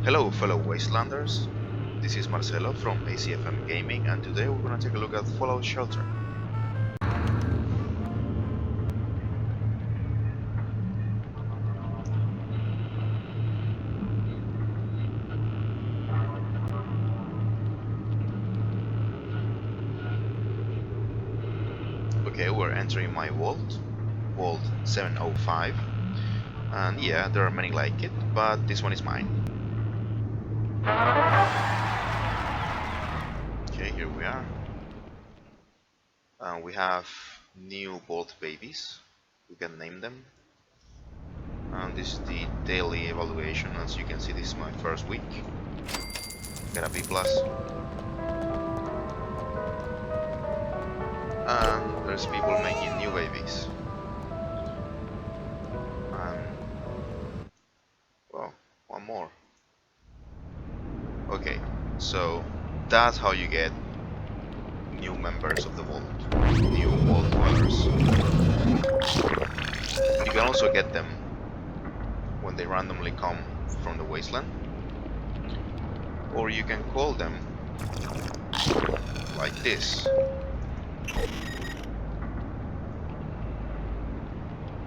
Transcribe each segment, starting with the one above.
Hello fellow Wastelanders, this is Marcelo from ACFM Gaming, and today we're gonna take a look at Fallout Shelter. Okay, we're entering my vault, Vault 705, and yeah, there are many like it, but this one is mine. Okay, here we are. We have new vault babies, we can name them. And this is the daily evaluation. As you can see, this is my first week. Got a B+. And there's people making new babies. And well, one more. Okay, so that's how you get new members of the vault, new vault dwellers. You can also get them when they randomly come from the wasteland, or you can call them like this.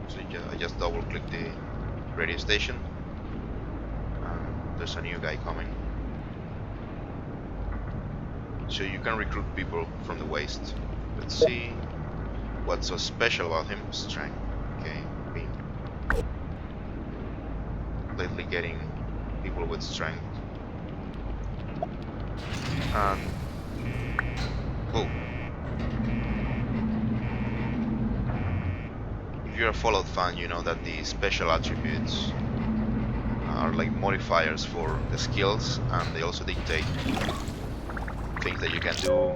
So I just double click the radio station and there's a new guy coming. So you can recruit people from the waste. Let's see what's so special about him. Strength. Okay, been lately getting people with strength. And whoa. If you're a Fallout fan, you know that the special attributes are like modifiers for the skills, and they also dictate things that you can do,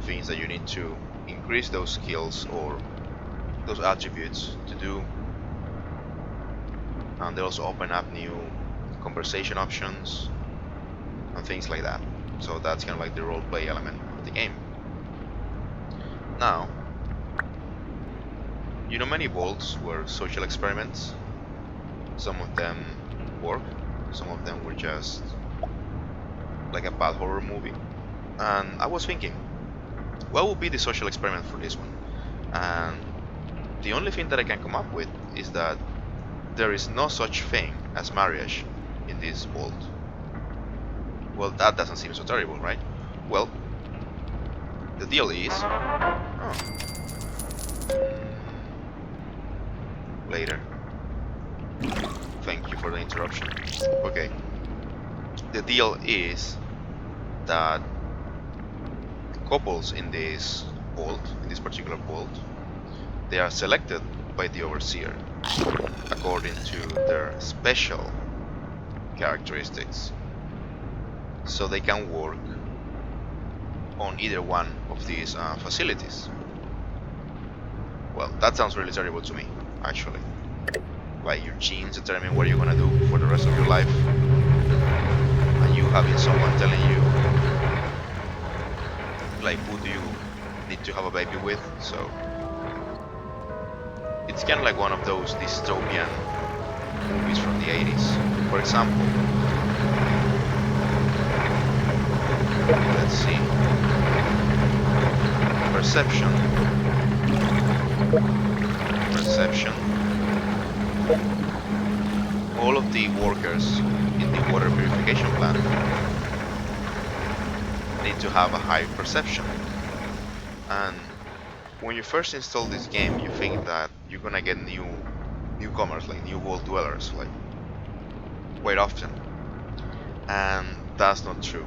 things that you need to increase those skills or those attributes to do. And they also open up new conversation options and things like that. So that's kind of like the roleplay element of the game. Now, you know, many vaults were social experiments. Some of them work, some of them were just like a bad horror movie. And I was thinking, what would be the social experiment for this one? And the only thing that I can come up with is that there is no such thing as marriage in this vault. Well, that doesn't seem so terrible, right? Well, the deal is... Oh. Later. Thank you for the interruption. Okay. The deal is that couples in this vault, in this particular vault, they are selected by the overseer according to their special characteristics, so they can work on either one of these facilities. Well, that sounds really terrible to me, actually. Like your genes determine what you're gonna do for the rest of your life, and you having someone telling you like who do you need to have a baby with. So it's kind of like one of those dystopian movies from the 80s. For example, let's see, perception. All of the workers in the water purification plant need to have a high perception. And when you first install this game, you think that you're gonna get newcomers, like new world dwellers, like quite often, and that's not true.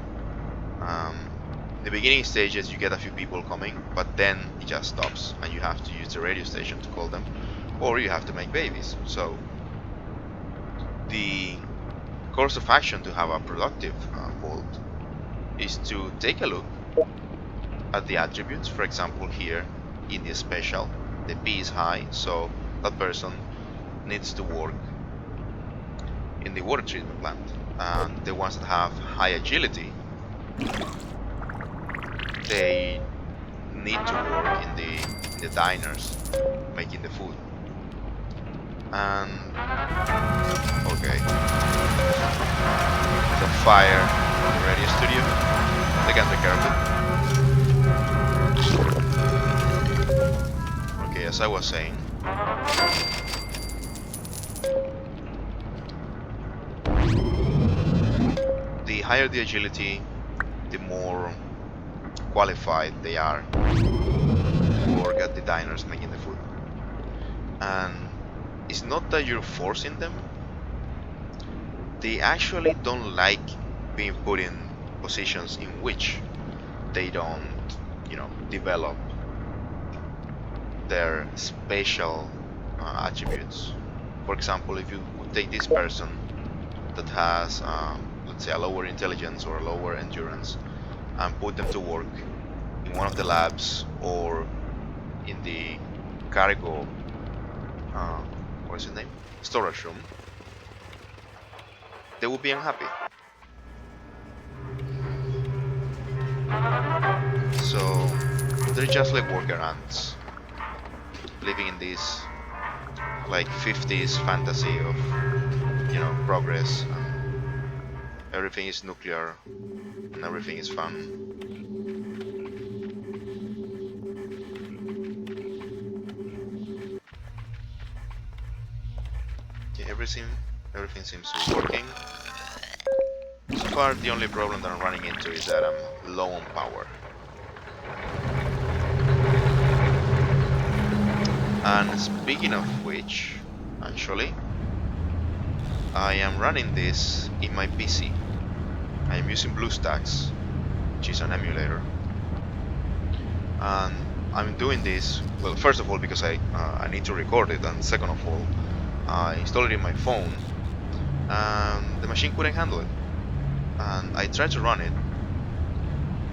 In the beginning stages you get a few people coming, but then it just stops and you have to use the radio station to call them, or you have to make babies. So the course of action to have a productive vault is to take a look at the attributes. For example, here in the special, the P is high, so that person needs to work in the water treatment plant. And the ones that have high agility, they need to work in the diners making the food. And okay, the fire the radio studio. They can take care of it. Okay, as I was saying, the higher the agility, the more qualified they are to work at the diners making the food. And it's not that you're forcing them, they actually don't like being put in positions in which they don't, develop their spatial attributes. For example, if you would take this person that has, let's say, a lower intelligence or a lower endurance, and put them to work in one of the labs or in the cargo, what is the name? Storage room, they would be unhappy. So they're just like worker ants, living in this like 50s fantasy of, progress, and everything is nuclear and everything is fun. Okay, everything seems to be working. So far, the only problem that I'm running into is that I'm low on power. And speaking of which, actually, I am running this in my PC. I am using BlueStacks, which is an emulator. And I'm doing this, well, first of all, because I need to record it, and second of all, I installed it in my phone, and the machine couldn't handle it. And I tried to run it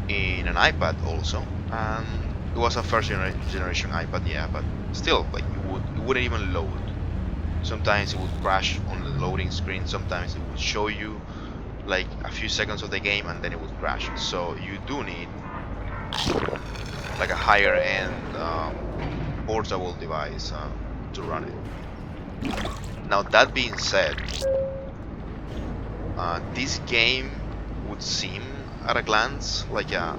in an iPad also, and it was a first generation iPad, yeah, but still, like, it wouldn't even load. Sometimes it would crash on the loading screen, sometimes it would show you like a few seconds of the game and then it would crash. So you do need like a higher end portable device to run it. Now, that being said, this game would seem at a glance like a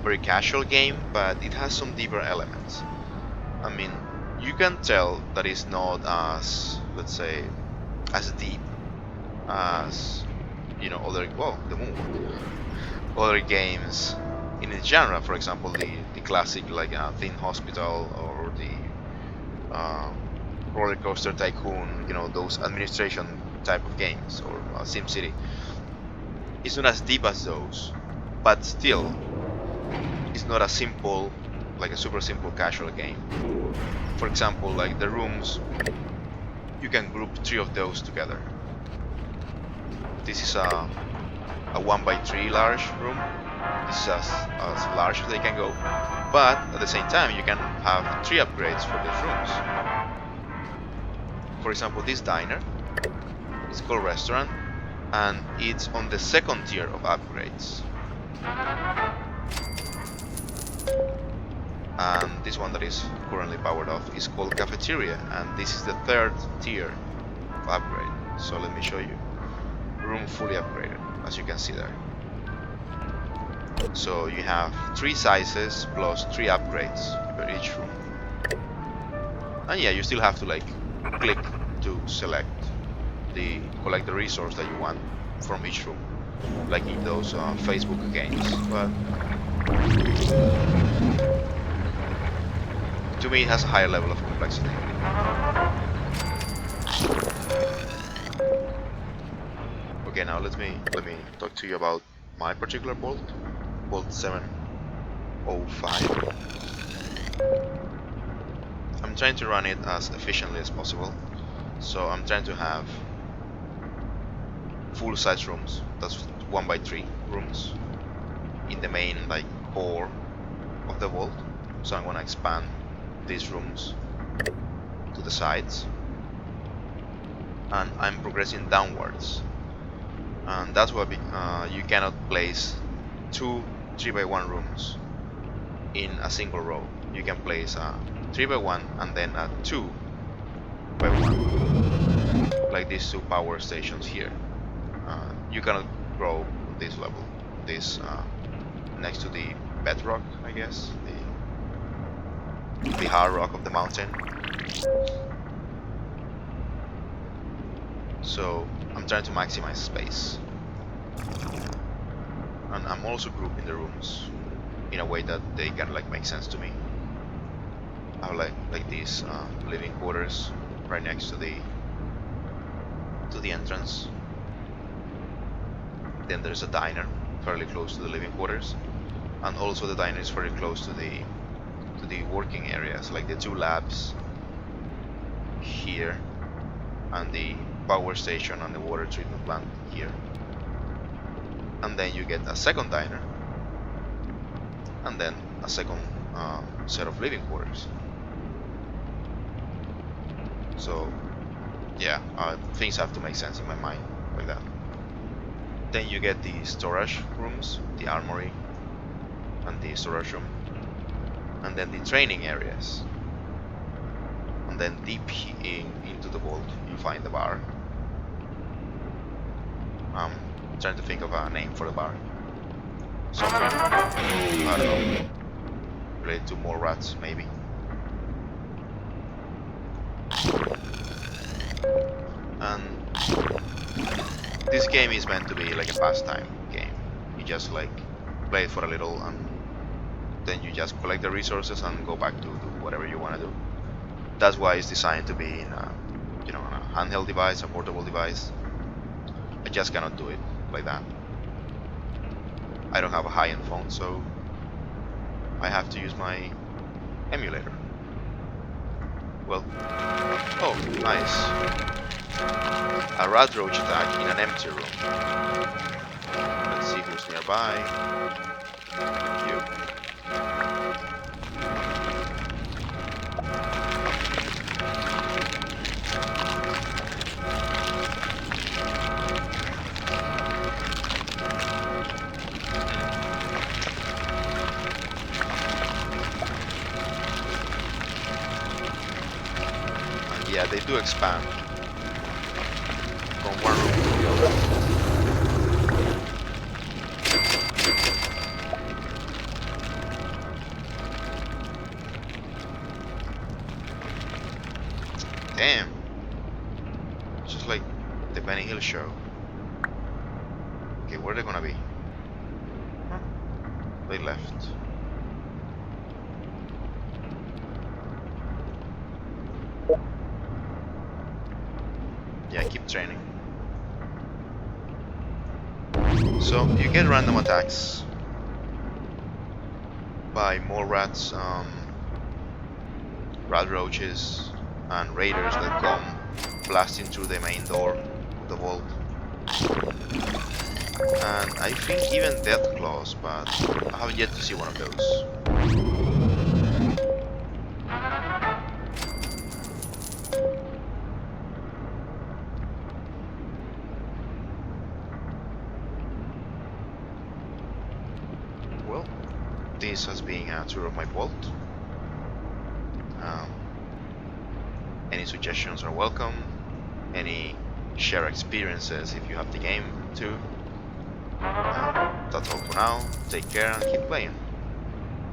very casual game, but it has some deeper elements. I mean, you can tell that it's not as, let's say, as deep as, other games in the genre. For example, the classic like Thin Hospital, or the Roller Coaster Tycoon, those administration type of games, or SimCity. It's not as deep as those, but still, it's not a simple, like a super simple casual game. For example, like the rooms, you can group 3 of those together. This is a 1x3 large room. This is as large as they can go, but at the same time you can have 3 upgrades for these rooms. For example, this diner is called restaurant, and it's on the 2nd tier of upgrades. And this one that is currently powered off is called cafeteria, and this is the 3rd tier of upgrade. So let me show you. Room fully upgraded, as you can see there. So you have 3 sizes plus 3 upgrades for each room. And yeah, you still have to like click to collect the resource that you want from each room, like in those Facebook games. But to me, it has a higher level of complexity. Okay, now let me talk to you about my particular bolt 705. I'm trying to run it as efficiently as possible, so I'm trying to have full size rooms. That's 1x3 rooms in the main like core of the vault. So I'm gonna expand these rooms to the sides, and I'm progressing downwards. And that's why you cannot place 2 3x1 rooms in a single row. You can place a 3x1 and then a 2x1, like these two power stations here. You cannot grow on this level. This next to the bedrock, I guess, the hard rock of the mountain. So I'm trying to maximize space, and I'm also grouping the rooms in a way that they can like make sense to me. I have like these living quarters right next to the entrance. Then there's a diner fairly close to the living quarters, and also the diner is very close to the working areas, like the two labs here, and the power station and the water treatment plant here. And then you get a second diner, and then a second set of living quarters. So yeah, things have to make sense in my mind like that. Then you get the storage rooms, the armory, and the storage room, and then the training areas. And then deep into the vault, you find the bar. I'm trying to think of a name for the bar. Something, I don't know, related to more rats, maybe. And this game is meant to be like a pastime game. You just like play it for a little, and then you just collect the resources and go back to do whatever you want to do. That's why it's designed to be in a, you know, a handheld device, a portable device. I just cannot do it like that. I don't have a high-end phone, so I have to use my emulator. Well, oh, nice. A rat roach attack in an empty room. Let's see who's nearby. You. And yeah, they do expand from one room to the other. Damn. It's just like the Benny Hill show. Okay, where are they gonna be? Huh? They left. Yeah, keep training. So you get random attacks by more rats, rat roaches, and raiders that come blasting through the main door of the vault. And I think even death claws, but I have yet to see one of those. Well, this has been a tour of my vault. Any suggestions are welcome. Any share experiences if you have the game too. That's all for now. Take care and keep playing.